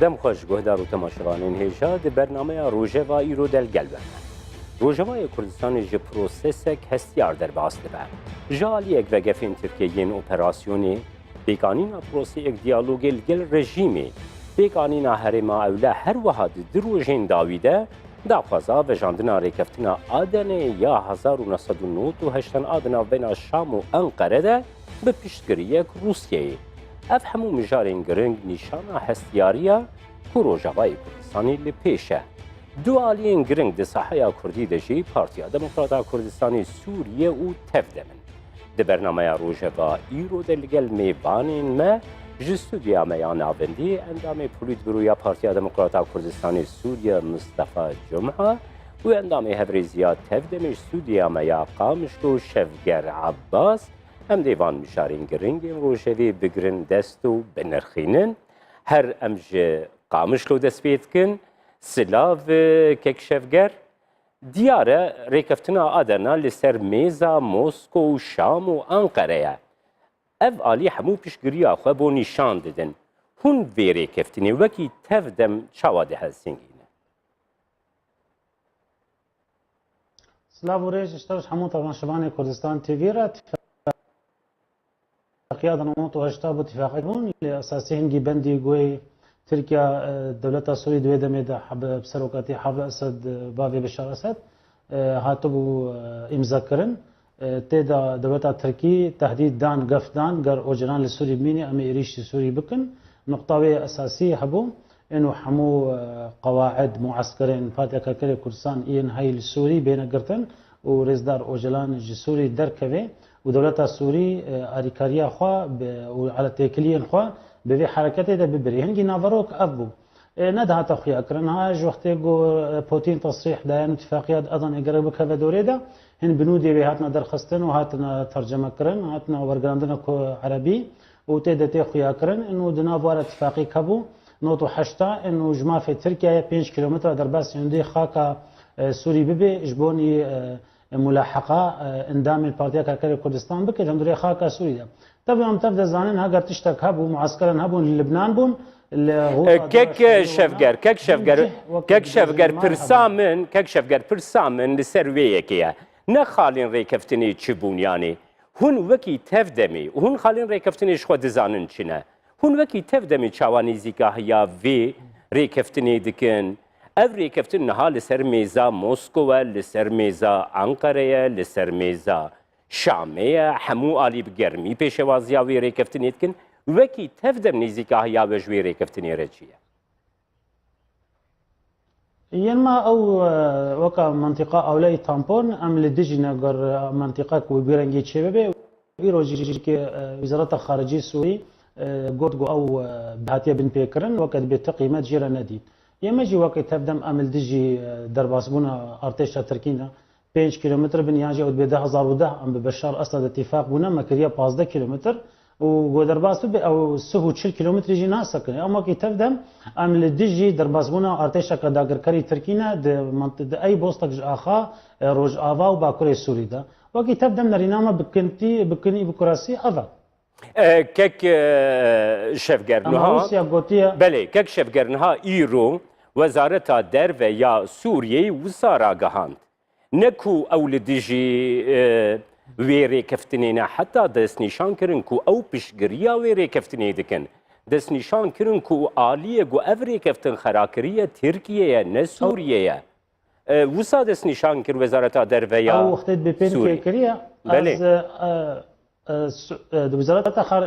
دم خوش گهدار و تماشاوانین هیجا دی برنامه روژوا ایرو دل گلبن. روژوای کردستان جه پروسسک هستیار در باست بر. جالی اک وگفین ترکیین اپراسیونی بیکانین پروسی اک دیالوگ الگل رژیمی بیکانین هرما اوله هر وحد دروژین داویده داخوازا و جاندنا ریکفتنا آدنه یا 1998 آدنا بین شام و انقره ده به پیشتگیری روسیه. اف همو مجارین گرنگ نیشانا هستیاریا که روژوای کردستانی لپیشه. دو آلین گرنگ ده ساحه کردی دجی پارتیا دموکراتا کردستانی سوریه و تفدمن. ده برنامه روژوا ایرو دلگل میوانین ما جستودیا میان آوندی اندام پولیت برویا پارتیا دموکراتا کردستانی سوریه مصطفی جمعه و اندام هفریزیا تفدمش سودیا میا قامشت و شفگر عباس هم دیوان مشارین گرنگ روژوی بگرن دست و بنرخینن هر امج قامشلو دست بید کن سلاو ککشفگر دیاره ریکفتنا آدرنا لسر میزا موسکو و شام و انقره اف آلی همو پیشگیری خواه بو نشان ددن هون وی ریکفتنی وکی تفدم چاواده هستینگینه سلاو ریج اشترش همو تماشاوان کردستان تیوی را قيادة نمط واشتاب اتفاقي بون لأساسي هنجي بندي قوي تركيا دولة سوريا دويدا ميدا حب بسروكاتي حب أسد بافي بشار أسد هاتبو إمزاكرن تيدا دولة تركي تهديد دان قفدان قر أوجران لسوري بميني أمي إريش سوري بكن نقطة أساسية حبو إنه حمو قواعد معسكرين فاتحة كركري كردستان إين هاي السوري بين قرتن ورزدار أوجلان جسوري دركبه ودولة سوري أريكاريا خوا وعلى تكلين خوا بفي حركته ده ببري هنجي نافروك أبو ندها تخيا كرنها وقت جو بوتين تصريح داين اتفاقيات أيضا يقرب كذا دوريدا هن بنودي بهاتنا درخستن وهاتنا ترجمة كرن هاتنا ورقراندنا عربي وتيدا تخيا كرن إنه دنافوار اتفاقي كابو نوتو حشتا إنه جماعة في تركيا 5 كيلومتر درباس يندي خاكا سوري ببي جبوني ملاحقه اندام البارتيا كركري كردستان بك جمهوريه خاكا سوريا طبعا تبدا زانن هاجر تشتك هبو معسكرا هبو لبنان بون كك شفقر برسامن لسرويكيا نخالين ريكفتني تشبون يعني هون وكي تفدمي وهون خالين ريكفتني شخو دزانن چنا هون وكي تفدمي چاواني زيكا هيا في ريكفتني دكن اف ریکفتن نها لسر میزا موسکو لسر میزا انقره لسر میزا شامه همو آلی بگرمی پیشوازی وی ریکفتن یتکن وکی تفدم نزیکا یا وجوی ریکفتن رجیه ينما او وكا منطقه اولي تامبون ام لدجنا غر منطقه كو بيرنجي تشبه بيروجي وزاره الخارجيه السوري قد او بهاتيه بن بيكرن وقد بتقييمات جيرا ندي يمجي وقت تبدم امل دجي درباسبونا ارتشا تركينا 5 كيلومتر بنياجي ود 2010 ام ببشار اسد اتفاق بونا مكريا 15 كيلومتر ودرباس او سهو 4 كيلومتر جي ناسكن اما كي تبدم امل دجي درباسبونا ارتشا كداغر كري تركينا د منطقه اي بوستك اخا روج افا وباكوري سوري دا وقت تبدم نريناما بكني بكراسي افا كك شفگرنها بله كك شفگرنها ايرو وزارت درو یا سوریه وزارا گهاند نکو اول دیجی ویری کفتنینا حتی دست نشان کرن کو او پیشگریا ویری کفتنی دکن دست نشان کرن کو آلیه گو اوری کفتن خراکریه ترکیه نه سوریه وسا دست نشان کر وزارت درو یا او وقت بپین کریه بله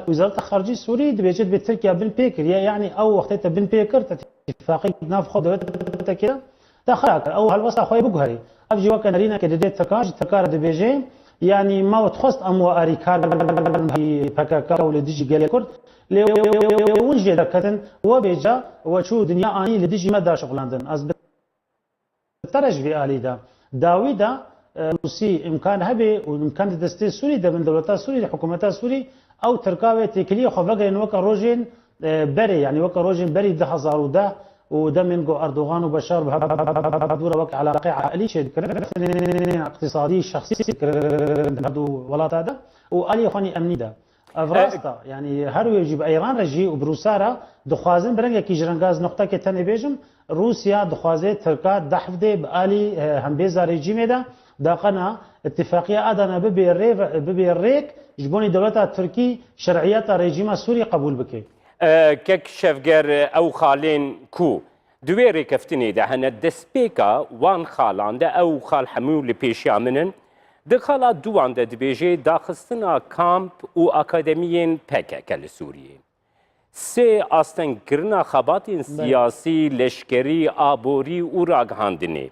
وزارة الخارجية السورية بيجد بتركيا بالبيكريا يعني او وقتها بالبيكر اتفاقي نافخ دولتها كده تخاك او هالوسع خوي بقهري ابجي وكان رينا كده تكار دبيجي يعني ما وتخص امو اريكار بكاكا ولا ديجي قال كرد ونجي دكتن وبيجا وشو دنيا اني لديجي ما دا شغلاندن از بترج في الي دا داويدا روسي امكان هبه وامكان دستي سوري ده من دولتها سوري حكومتها سوري او تركاوي تكليه خفقين وكا روجين بري يعني وكا روجين بري 2010 وده من جو اردوغان وبشار بهدور وقع علاقه عائليه اقتصادي شخصي هذا ولا هذا والي خاني امني ده افراستا يعني هر يجب ايران رجي وبروسارا دخوازن برنگه کی جرنگاز نقطه که تنه بیجم روسيا دخوازه تركات دحفده بآلي همبيزا ريجيمي دا داقنا اتفاقية ادانا ببيريك جبوني دولتا تركي شرعيات ريجيما سوري قبول بكي كك شفجر او خالين كو دويري كفتني ده هنا دسبيكا وان خالان ده او خال حمول لبيشيا منن دخلا دوان ده دبيجي داخستنا كامب و اكاديميين PKK لسوريا سه آستن کرنا خبات سیاسی لشکری آبوری و راگهاندنی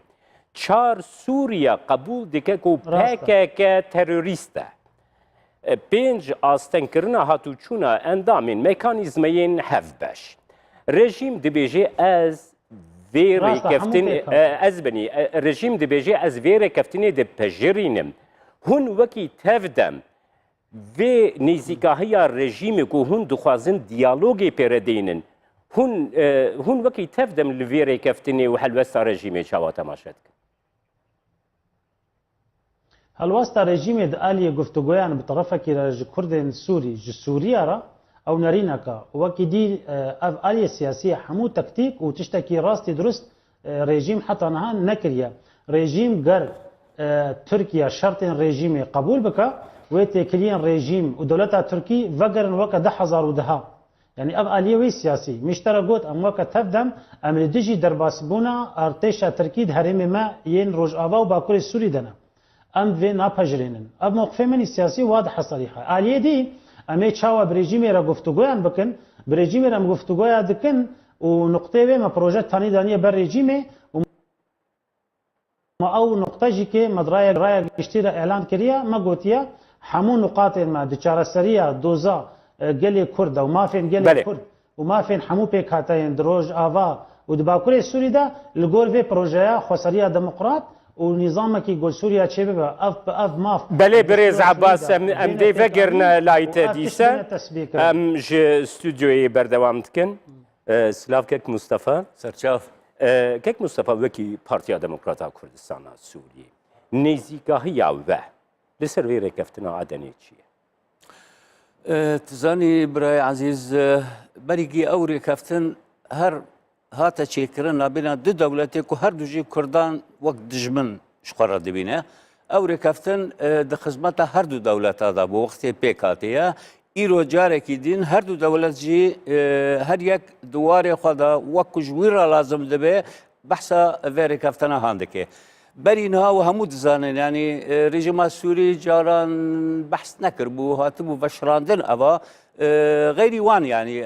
چار سوریا قبول دکه کو PKK تروریسته پنج آستن کرنا هاتو چونا اندامین مکانیزمین هفبش رژیم دبیجه از ویری کفتنی از بنی رژیم دبیجه از ویری کفتنی د پجرینم هون وکی تفدم و نزیکاهی رژیم کو هون دخوازن دیالوگی پردینن هون وکی تفدم لویری کفتنی و حلوستا رژیم چاوا تماشد هلوستا رژیم د آلی گفتگویان بطرفه که کردن سوری سوریا را او نرینکا وکی دی اف آلی سیاسی همو تکتیک و تشتکی راستی درست رژیم حتی نها نکریه رژیم گر ترکیه شرط رژیم قبول بکا و تکلیان رژیم و دولت ترکی وگرن وکا 10,010 يعني اب آلیوی سیاسی مشترا گوت ام وکا تفدم امر دجی درباسبونا ارتشا ترکی هرم ما ين روج آوا و باکور سوری دنا ام في ناپجرینن اب موقف من سیاسی واضح صریحه آلیه دی امی چاوا برژیم را گفتگویان بکن برژیم را گفتگویا دکن و نقطه و ما پروژه تانی دانیه بر رژیم ما او نقطه جی که مدرای رای گشتیره اعلان کریه ما گوتیه همون نقاط ما دچار سریه دوزا گلی کرد و ما فين گلی کرد و ما فين همو پیک هاتین دروج آوا و دباکور سوری دا لگور و پروژه خسریه دموکرات و نظام کی گل سوریا چه به اف ما بله برز عباس ام دی فکرنا لایت دیسه ام ج استودیوی بردوام دکن سلاف کک مصطفی سرچاف کک مصطفی وکی پارتیا دموکراتا کردستان سوریه نزیکاهی و لسر ویره کفتنا عدنی چیه تزانی برای عزیز بریگی اوری کفتن هر هاتا چیکرن نبینا دو دولتی که هر دوجی کردان وقت دجمن شخورا دبینه اوری کفتن د خدمت هر دو دولتا دا بو وقتی پیکاتیه ایرو جاره کی دین هر دو دولت جی هر یک دواری خدا وقت جویرا لازم دبه بحثا ویره کفتنا هاندکه برینها و همو دزانن یعنی رژیم سوری جاران بحث نکر بو هاتبو بشراندن اوا غير وان يعني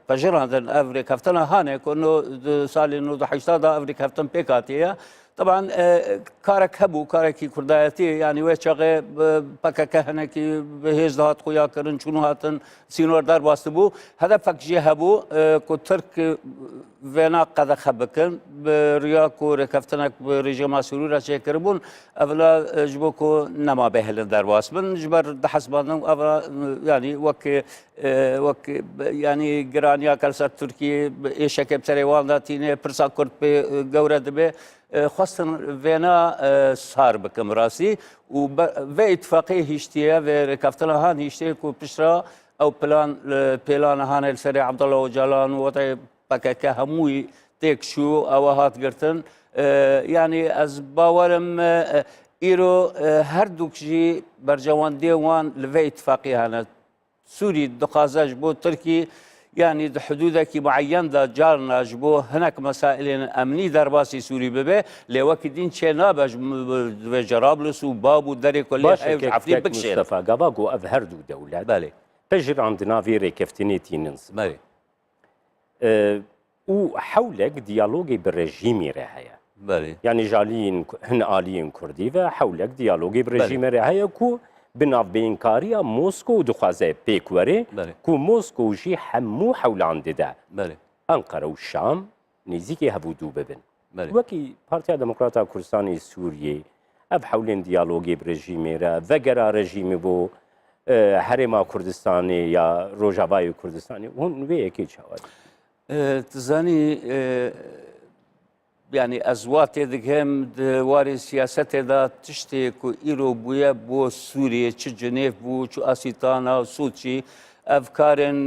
بجراندن افري كفتنا هانه كونو سال انه ضحيشتا افري كفتن بيكاتيه طبعا كارك هبو كاركي كردايتي يعني ويشغي بكك هنكي بهيز دهات خويا كرن شنو هاتن سينور دار باستبو هذا فكجي هبو كو ترك فينا قد خبكن بريا كو ركفتنك بريجما سرور شكربون افلا جبوكو نما بهل دار باسبن جبر دحسبان افلا يعني وك يعني جرانيا كالسا تركي ايشك بسريوان داتينه برسا كرد بغوره دبه خواستن وینا سار بکم راسی و اتفاقی هیچتیه و رکفتنا هان هیچتیه که پشرا او پلان هان السری عبدالله و جلان و وطای پککه هموی تیک شو او هات گرتن یعنی از باورم ایرو هر دوکجی برجوان دیوان لوی اتفاقی هانه سوری دقازج بو ترکی يعني حدودك معين دا جارنا جبو هناك مسائل امني درباسي سوري ببه لوقت دين شينا جرابلس وباب ودري كل عفري بكشير مصطفى قباقو اظهر دو دولات بالي تجر عندنا في ريكفتنيتي ننص بالي وحولك ديالوجي بالرجيم رهايا بالي يعني جالين هن آليين كردي وحولك ديالوجي بالرجيم رهايا كو بناف بینکاریا موسکو دخوازه پیکوره کو موسکو جی همو حولان دیده انقره و شام نزیکی هبودو ببن وکی پارتیا دموکراتا کردستان سوریه اف حولین دیالوگی برژیمی را وگرا رژیمی بو هرما کردستانی یا روجاوای کردستانی اون وی اکی چاواد تزانی يعني ازوات دگهم دواری سیاست دا تشتی کو ایرو بویا بو سوریه چه جنیف بو چه آسیتانا و سوچی افکارن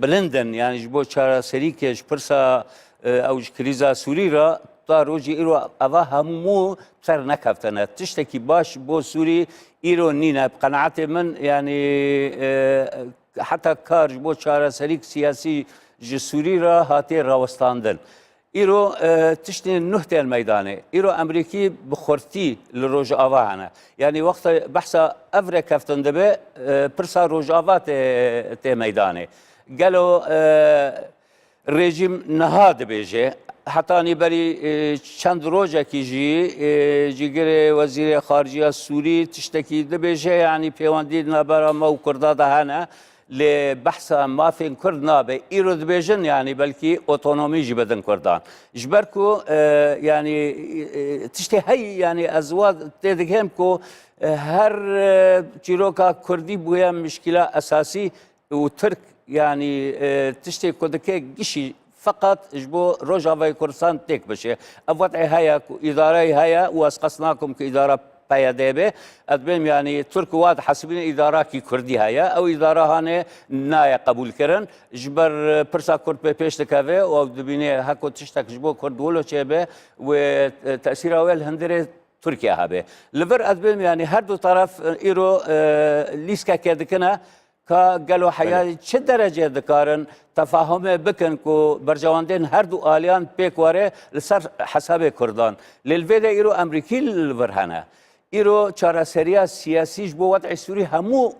بلندن يعني جبو چارا سریکش پرسا اوج کریزا سوری را تا روجی ایرو اوا همو سر نکفتنه تشتکی باش بو سوری ایرو نینه بقناعت من يعني حتى کار جبو چارا سریک سیاسی جسوری را هاتی راوستاندن ایرو تشتي نهتي الميداني ايرو امريكي بخورتي لروج افانا يعني وقت بحثا افري كفتن دبي برسا روج افات تي ميداني قالوا الرجيم نهاد بيجي حتى نبري چند روجا كي جي وزير خارجية السوري تشتكي دبيجي يعني بيواندي نبرا مو كردادا هنا لبحث ما في كردنا بإيرود بيجن يعني بلكي أوتونومي جبدن كردان جبركو يعني تشتي هي يعني أزواج تدقهم كو هر جيروكا كردي بويا مشكلة أساسي وترك يعني تشتي كودكي جشي فقط جبو روجافاي كردستان تيك بشي أفوتعي هيا إدارة هيا واسقصناكم كإدارة پیاده ادبیم یعنی ترک واد حسبین اداره کی کردی هیا او اداره هانه نای قبول کردن جبر پرسا کرد به پیش دکوه و دبینه هکو تشتک جبو کرد ولو چه و تأثیر اول هندره ترکیه هبه لور ادبیم یعنی هر دو طرف ایرو لیسکا کردکنه که قالوا حياتي چه درجه دکارن تفاهم بکن کو برجواندین هر دو آلیان پیکواره لسر حساب کردان للویده ایرو امریکی الورهنه ایرو چارەسەریە سیاسیش بۆ وەضعی سووری هەموو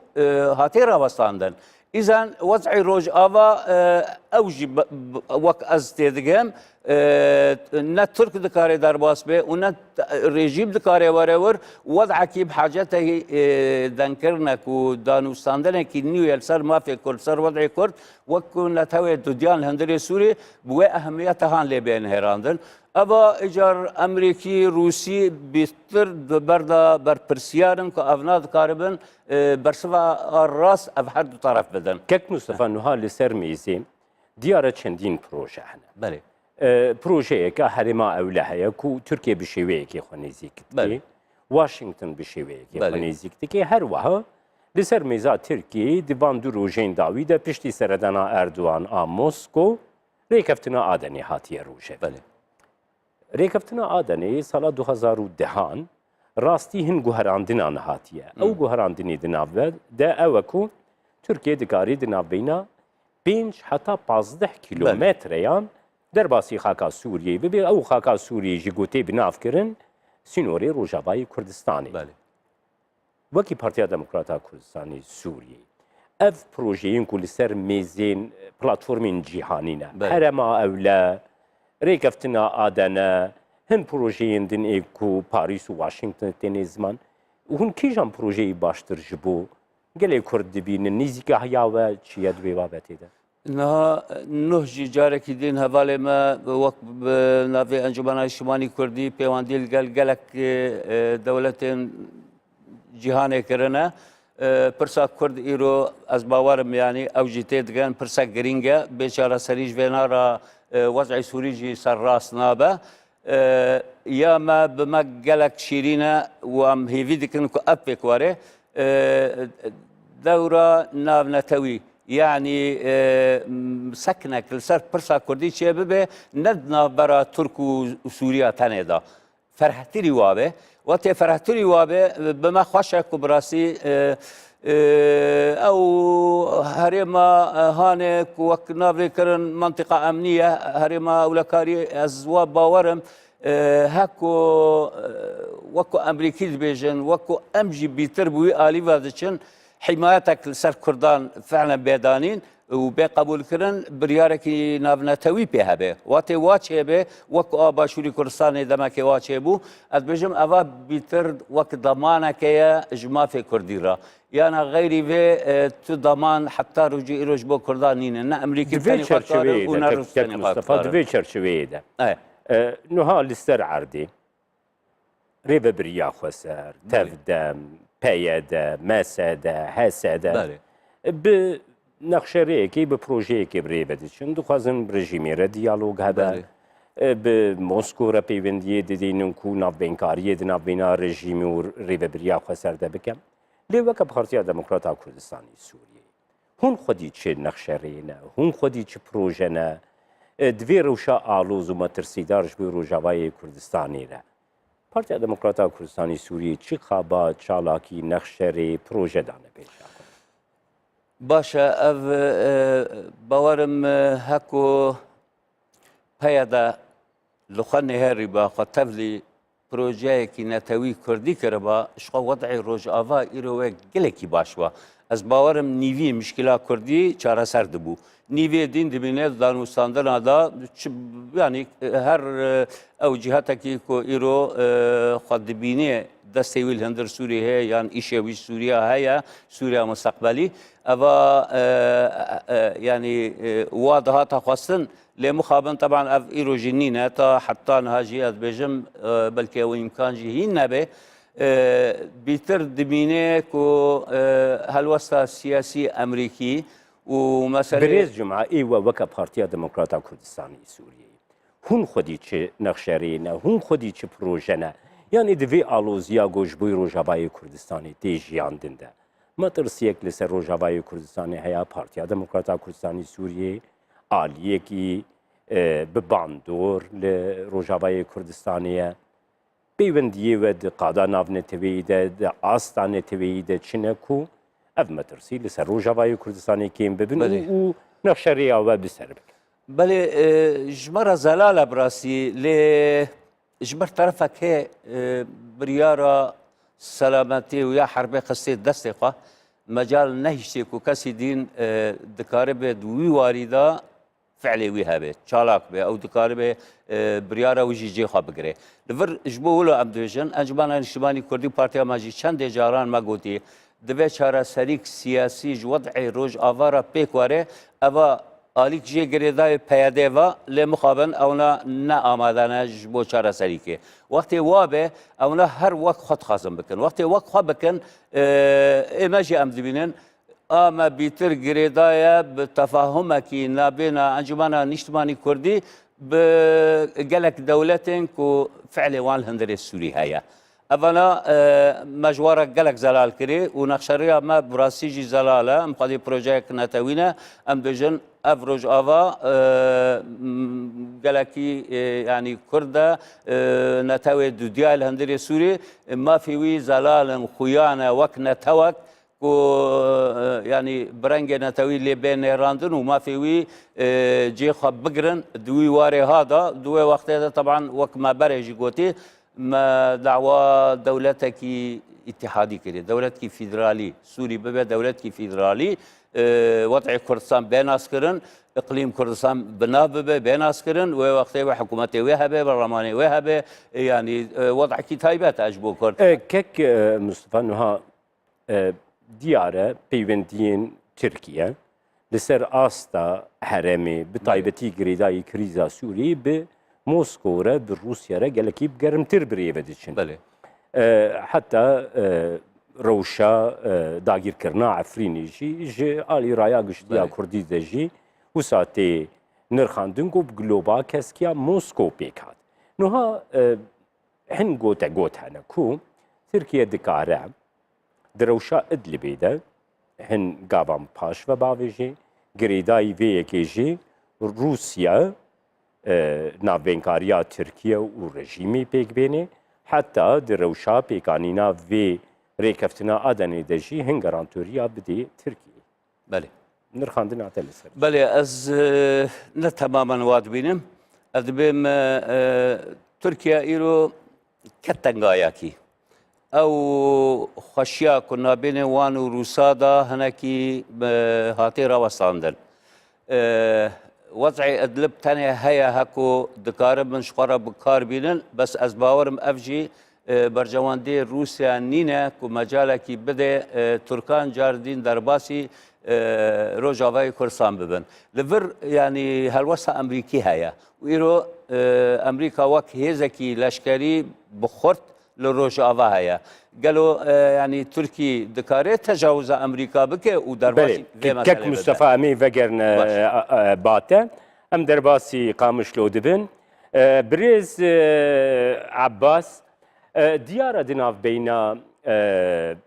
هاتێ ڕاوەستاندن ئیزان وەضعی ڕۆژئاوا ئەوژی وەک ئەس تێدەگەم نە تورک دکارێ دەرباس بێ و نە ڕێژیم دکارێ وەرەور وەضعکی بحاجەتەی دەنکردنێک و دانوستاندنێکی نیوە لەسەر مافێ کورد سەر وەضعی کورد وەکو نەتەوێت دودیان لە هەندێک سووری بوێ ئەهەمیەتە هان لێ بێن هێراندن أبا إجار أمريكي روسي بيستر بردا بربرسيارن كأفناد كاربن برسوا الراس أبحد طرف بدن. كك مصطفى نهال لسر ميزين ديارة چندين بروجه هنا. بله. بروجه كهرما أولها كو تركيا بشوية كي خنيزيك. بله. واشنطن بشوية كي خنيزيك. كي هر وها لسر ميزا تركيا دبان دو روجين داويدا بشتي سردنا أردوان موسكو ريكفتنا آدني هاتي روجه. بله. ریکفتنا آدنی سال 2010 راستی هن گوهراندنا نهاتیه. او گوهراندنی دنابد ده اوکو ترکیه دکاری دنابینا 5 حتی 15 کیلومتریان در باسی خاکا سوریه و به او خاکا سوریه جگوتی بناف کرن سینوری روجاوای کردستانی. وکی پارتیا دموکراتا کردستانی سوریه. اف پروژه‌ین کل سر میزین پلاتفورمین جیهانینه. هرما اولا ريكفتنا آدنا هن بروجيين دين إيكو باريس وواشنطن تاني زمان وهن كيجان بروجي باشتر جبو قال كرد بين النيزيكا هياوة تشياد بيوابتي ده نهجي جارك دين هفالي ما وقت نافي أنجمان الشمالي كردي بيوانديل قالك دولتين جهاني كرنا پرسا کرد ایرو از باورم یعنی اوجیته دگن پرسا گرینگه بیچاره سریج وینارا وضع سوری جی سر راس نابه یا ما بما گلک شیرینه و ام هیوی دکن کو اپیک واره دوره ناو نتوی يعني سكنك لسر برسا كردي شيء ببه ندنا برا ترك وسوريا تنيدا فرحتري وابه وقتی فرحتری وابه بما خوشك براسي او هرما هانك وك نافي كرن منطقة أمنية هرما أولكاري أزوا باورم هكو وكو أمريكي بيجن وكو أمجي بيتربوي آلي وادشن حمايتك لسر كردان فعلا بيدانين وبقبول كرن برياركي نافنتوي بها به واتي واچه به وك اباشوري كردستان دمك واچه بو ادبجم اوا بيتر وك ضمانك يا اجماع في كرديرا يعني غيري في تضمان حتى رجي ايروج بو كردانين ان امريكا ثاني قطار ونروسني قطار في تشرشوي ده نها لستر عردي ريبه بريا خسر تفدم بياده مساده حساده ب نقشه ریکی به پروژه که بری بدید چون دو خواستن رژیمی را دیالوگ هده به مسکو را پیوندی دینن کو ناوبینکاری ناوبینا رژیم و ریوبریا خسر ده بکم لی وک پارتیا دموکراتا کردستانی سوریه هون خودی چه نقشرینه هون خودی چه پروژه نه دوی روشا آلوز و مترسیدارش به روجاوای کردستانی را پارتیا دموکراتا کردستانی سوریه چی خوابا چالاکی نقشری پروژه دانه پیش باشە ئەv باوەرم هەکو پەیەدا لخوا نێهێری بە خۆ تەڤلی پرۆژەیەکی نەتەوی کوردی کردبە شقا وەضعی ڕۆژئاوا ئیرۆوە گەلێکی باشوە ئەس باوەرم نیوی مشکلا کوردی چارەسەر دەبوو نیوێ دین دەبینێت دانوستاندنادا ینی هەر ئەو جیهاتێکی کۆ ئیرۆ خوا دەبینێ دەستێ ویل هەندر سووری هەیە یان ئیشێوی سووریا هەیە سووریا مستەقبەلی ئەوە ینی وا دەهاتە خواستن لێ مخابن طبعا ئەف ئیرۆژی نینە تا حتا نهاژی ئەت بێژم بەلکە ئەوە ئیمکانجی هین نەبێ بیتر دبینێ کۆ هەلوەستا سیاسی ئەمریکی و مەسەلەی برێز جمعە ئێوە وەکە پارتیا دموکراتا کوردستانی سووریە هون خودی چه نەخشەرینە هون خودی چه پرۆژەنە یعنی دوێ ئالۆزیا گۆژبووی ڕۆژاوای کوردستانی تێژیاندندا مەترسیەک لەسەر ڕۆژاوای کوردستانی هەیە پارتیا دموکراتا کوردستانی سووریە ئالیەکی بباندۆر لە ڕۆژاوای کوردستانیە پەیوەندیەوە قادا ناونەتەوەیدا ئاستا نەتەوەیدا چنەک و ئەف مەترسی لەسەر ڕۆژاوای کوردستانی کێم ببن و نەخشەریاوە بسەر بکەن بەێ ژمەرە زەلالە براسی لێ ژمەر تەرەفەک هەیە بریارە سەلامەتی و یا حربێ قستێ دەستێ خوا مەجال نەهیشتێک و کەسی دین دکارە بێت وی واریدا فعلێ وی هەبێت چالاک بێ ئەو دکارە بێ بریارە ویژی جێخوا بگرێ لەڤر ji بۆ وڵە ئەم دوێژن ئەنجمانە نیشتیمانی کوردی پارتیا ماژی چەندێ جاران مەگوتی دەبێت چارەسەریک سیاسی ji وەضعی ڕۆژئاوا پێک وارێ ئەوە ئالیک ژێ گرێدای پەیەدێڤە لێ مخابن ئەوە نە ئامادانە ji بۆ چارەسەریکێ وەختێ وابێ ئەوە هەر وەک خۆت خازم بکەن وەختێ وەک خوا بکەن ئێمەژی ئەم دبینن ئامە بیتر گرێدایە بە تەفاهمێکی نابێنە ئەنجمانە نیشتمانی کوردی gelek dewletên ku fiعlê wan li Hundirê Sûrî heye. Evana mejwara gelek zelal kirî û nexşeriya me bi rastî jî zelal e. Em xwedî projeyek netewîne em bêjin ev rojava gelekî yanî Kurd e netewê dudiya li Hundirê Sûrî mafê wî zelalin xuyan e wek netewek ku yanî birengê netewî lê bê nêrandin û mafê wî cê xwe bigirin di wî warê hada di wê wextê de teban wek me berê jî gotî me dawa dewletekî îtihadî kirî dewletkî fîderalî Sûrî bibe dewletkî fîderalî wetê Kurdistan bênas kirin iqlîm Kurdistan binav bibe bênas kirin wê wextê wê hikûmetê wê hebe berlamanê wê hebe yanî wexekî taybet e ji bo Kurd. Kek Mustafa niha diyare peywendiyên Tirkiye li ser asta heremê bi taybetî girêdayî krîza Sûrî bi Moskow re bi Rûsya re gelekî germtir birêve diçin. Heta rewşa dagîrkirina Efrînê jî ji alî raya giştiya Kurdî de jî wisa tê nirxandin ku globa keskiya Moskow pêk hat. Niha hin gote got hene ku Tirkiye dikare di rewşa Idlibê de hin gavan paş ve bavê jî girêdayî vê yekê jî Rûsya navbênkariya Tirkiye û rejîmê pêk bêne heta di rewşa pêkanîna vê rêkeftina Adenê de jî hin garantoriya bidê Tirkiyê. Belê. Nirxandina te li ser. Belê ez ne temamen wa dibînim. Ez dibêm Tirkiye îro ket tengayekî. Ew xweşiya ku navbênê wan û Rûsa da hinekî hatê rawestandin. Wezî Idlib tenê heye heko dikaribin ji xwe re bikar bînin bes ez bawerim ev jî bercewendiyê Rûsya nîne ku mecalekî bide Turkan cardîn derbasî Rojavayê Kurdistan bibin. Li vir yanî helwesta Emerîkî heye. Îro Emerîka wek hêzekî leşkerî bi xurt li Rojava heye. Gelo yanî Tirkî dikare tecawuza Emerîka bike û derbasî vê meselê Kek Mustafa em ê vegerin bate em derbasî Qamişlo dibin بريز عباس ديارة دناف بين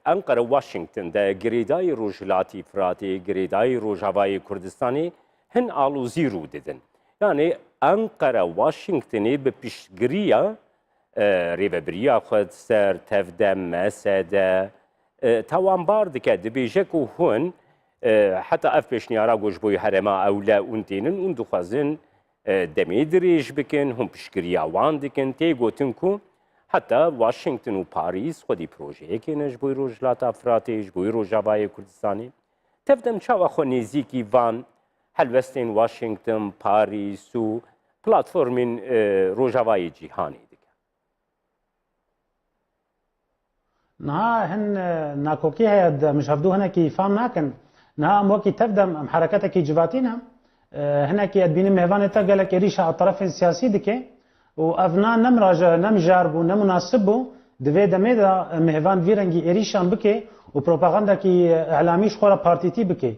أنقرة واشنطن دا جريداي روجلاتي فراتي جريداي روجافاي كردستاني هن آلوزي رو ددن يعني أنقرة واشنطني ببشگريا ريببريا خود سر تفدم مسادة توان بارد که دبیجکو هون حتی اف پیشنیارا گوش بوی هرما اولا اونتینن اون دخوازن دمی دریج بکن هم پشکریا وان دکن تی گوتن کو حتی واشنطن و پاریس خودی پروژه کنش بوی روجلات افراتیش بوی روجاوای کردستانی تفدم چاوا خو نزیکی وان هلوستین واشنطن پاریس و پلاتفورمین روجاوای جیهانی نها هن ناكوكي هي مش هبدو هنا كي فام ناكن نها موكي تبدا حركتك كي جباتينا هنا كي ادبيني مهفان تقال لك ريشه على الطرف السياسي دكي وافنا نمراجع نمجاربو نمناسبو دفي دميدا مهفان فيرنجي ريشان بكي وبروباغندا كي اعلامي شخورا بارتيتي بكي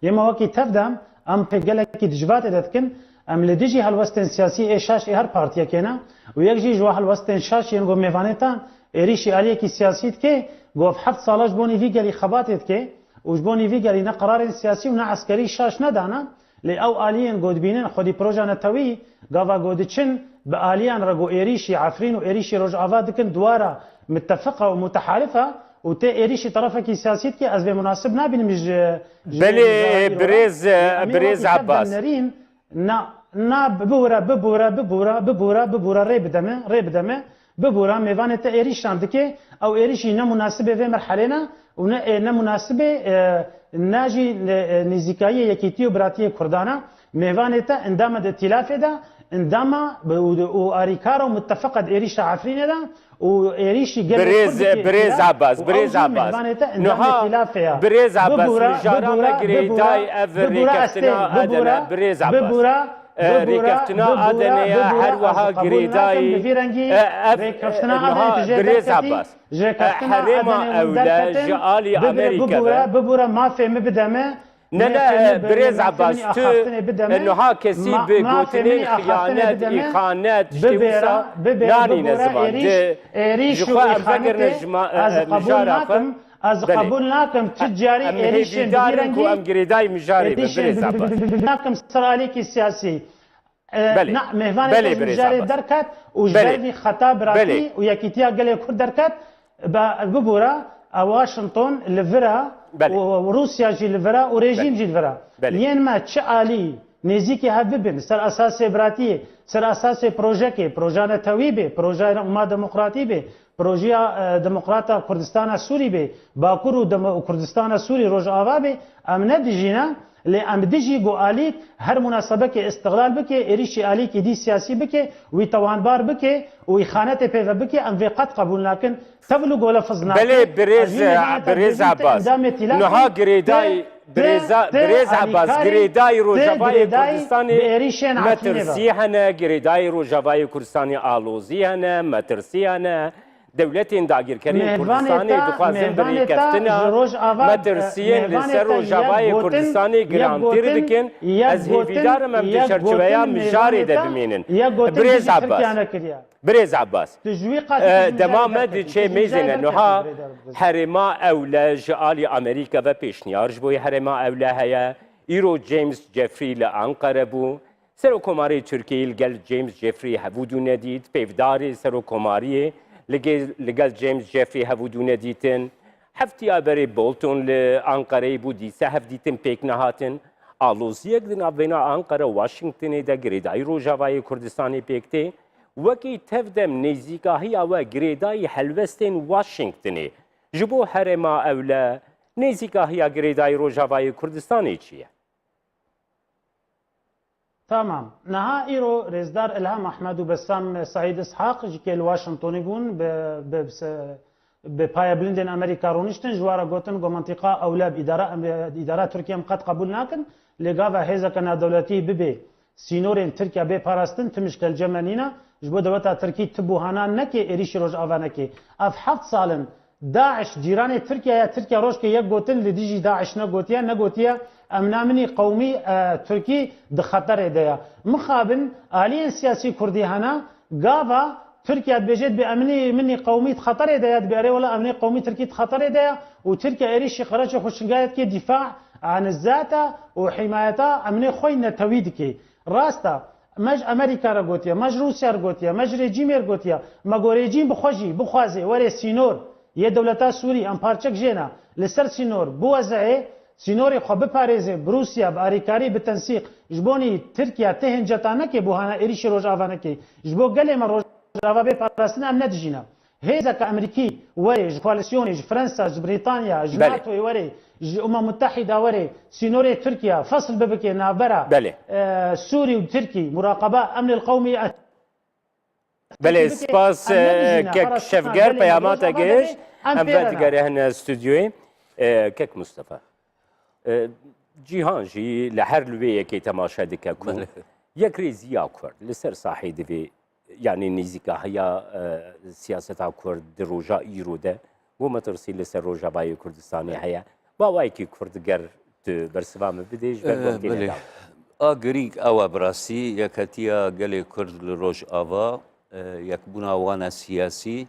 يما وكي تبدا ام بيقال كي دجبات دتكن ام لديجي هالوستن سياسي ايشاش هر بارتيا كينا ويجي جو هالوستن شاش ينغو ميفانيتا اريشي عليه كي سياسيت كي غوف حفت صالاش بوني في قالي خباتت كي وجبوني في قالي نا قرار سياسي ونا عسكري شاش ندانا لي او اليين غود بينن خدي بروجا نتوي غافا غودتشن باليان رغو اريشي عفرين واريشي روج افادكن دوارا متفقه ومتحالفه وتي اريشي طرفك سياسيت كي از بمناسب نابن مش بلي بريز عباس نا ببورا ريبدمه ببورا ميفان تا ايريشان دكي او ايريشي نا مناسبه في مرحلنا ونا مناسبه ناجي نزيكايه يكيتيو براتيه كردانا ميفان تا اندام الائتلاف دا اندام واريكارو متفقد ايريشا عفرين دا وايريشي بريز عباس نها بريز عباس جارانا جريداي افري كفتنا ادنا بريز عباس ريكفتنا ادنا هر وها جريداي بريز عباس حريما اولا جالي امريكا ببورا ما فهم بدمه لا بريز عباس انه ها كسي بقوتنين خيانات اخانات شتوسا ناني نزمان ريشو اخانته از قبولناكم از قبولناكم تجاري اريشن بديرنجي ام جريداي مجاري بريز عباس ناكم سراليكي السياسي بلي مهفان مجاري دركات وجاري خطاب راتي ويكيتيا قال كل دركات ببورا واشنطن لفرا وروسيا جي لفرا وريجيم جي لفرا ين ما تشالي نزيكي هببن سر اساس براتي سر اساس بروجيكي بروجانا تويبي بروجا ما ديمقراطي بي بروجيا ديمقراطا كردستان سوري بي باكورو كردستان سوري روج اوابي ام ندجينا لأم دجي جو آليك هر مناسبة كي استغلال بكي إريشي آليك دي سياسي بكي ويتوانبار بكي ويخانات بيفا بكي أم في قد قبول لكن تبلو قول فزنا بلي بريز عباس نها جريداي بريز عباس جريداي روجافاي كردستاني مترسيهنا جريداي روجافاي كردستاني آلوزيهنا مترسيهنا دولتين داگیر کردن کردستانی دخوازن بری کفتنا مدرسیین لسر و جوای کردستانی گرانتیر بکن از هیویدارم هم تشرچویا مجاری ده بمینن بريز عباس دمام دي چه میزنه نها حرما اولا جالی امریکا و پیشنیارج بوی حرما اولا هیا ایرو جیمز جفری لانقره بو سروکماری ترکیه لگل جیمز جفری هبودو ندید پیفداری سروکماری لقال جيمس جيفري هفودونا ديتن حفتي ابري بولتون لانقره بودي سهف ديتن بيك نهاتن آلوزيك دنا بين انقره واشنطن دا جريداي روجاواي كردستاني بيكتي وكي تفدم نزيكا هي و جريداي حلوستن واشنطن جبو حرما اولا نزيكا هي جريداي روجاواي كردستاني چيه تمام نها ايرو رزدار الهام احمد وبسام سعيد اسحاق جيكي الواشنطني بون ببايا بلندن امريكا رونشتن جوارا غوتن غو منطقه اولاب اداره تركيا قد قبول ناكن لغاوا هيزا كان دولتي ببي سينورين تركيا بي باراستن تمشكل جمانينا جبو دولتا تركي تبوهانا نكي اريش روج افانكي اف حفت سالن داعش جیران ترکیه ترکیه روش که یک گوتن لدیجی داعش نگوتیه امنامنی قومی ترکی د خطر ایده مخابن آلین سیاسی کردی هنا گاوا تركيا بيجت بأمني مني قومي خطر يديات بأري ولا أمني قومي تركي خطر يديا وتركيا إريش خرج خوشنجايت كي دفاع عن الذات وحمايتها أمني خوينا تويدكي راستا مج أمريكا رجوتيا مج روسيا رجوتيا مج ريجيم رجوتيا ما جو ريجيم بخوجي بخوازي وري سينور يا دولتا سوري أم بارتشك جينا لسر سينور بوزعي سينوري خو بپاريزه بروسيا باريكاري بالتنسيق جبوني تركيا تهنجتانا كي بوهانا إريش روجافانا كي جبو قال ما روج جواب پاراستن ام ندجینا هیزا که امریکی وری کواليسيوني فرنسا بريطانيا ناتو وری متحده وری سينوري تركيا فصل ببكي نابرا سوري وتركي مراقبه امن القومي بله سپاس کک شفگر پیامات گیش ام بدگره هن استودیوی کک مصطفى جیهان جی لحر لوی کی تماشا دکه کو یک ریزیا کرد لسر صاحی دوی يعني نزيكا هي سياسة كرد روجا إيروده ومترسي لسر روجا باي كردستاني هي باوايكي كرد جر برسوام بديش بله آگریک آوا براسی یکتیا گلی کرد لروج آوا یکبونا وانا سیاسی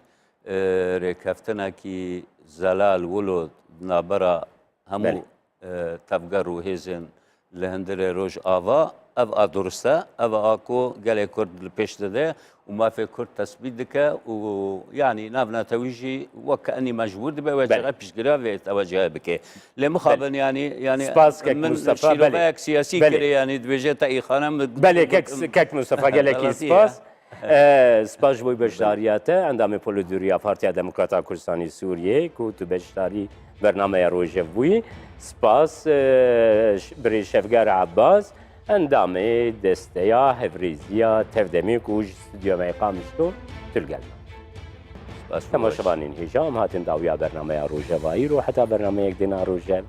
رکفتنا کی زلال ولود نابرا همو تفگر و هزن لهندر روج آوا اف ادرسته اف اكو قال كرد البيش ده وما في كرد تثبيت دكا ويعني نافنا تويجي وكاني مجبور دبا وجه بيش جرافي توجه بك لمخابن يعني من مصطفى سياسي كري يعني دبيجه تاي خانم بله كك مصطفى قال لك سباس سباش بوي بشدارياته عندما بولودوريا بارتيا ديمقراطا كردستاني سوريا كو تو بشداري برنامج روجه بوي سباس بري شفقار عباس اندامه دستیا هفریزیا تفدمی کوج استودیو میقامشتو تلقل تماشاوانین هجام هاتن داویا برنامه روجه وایی رو حتی برنامه یک دینا روجه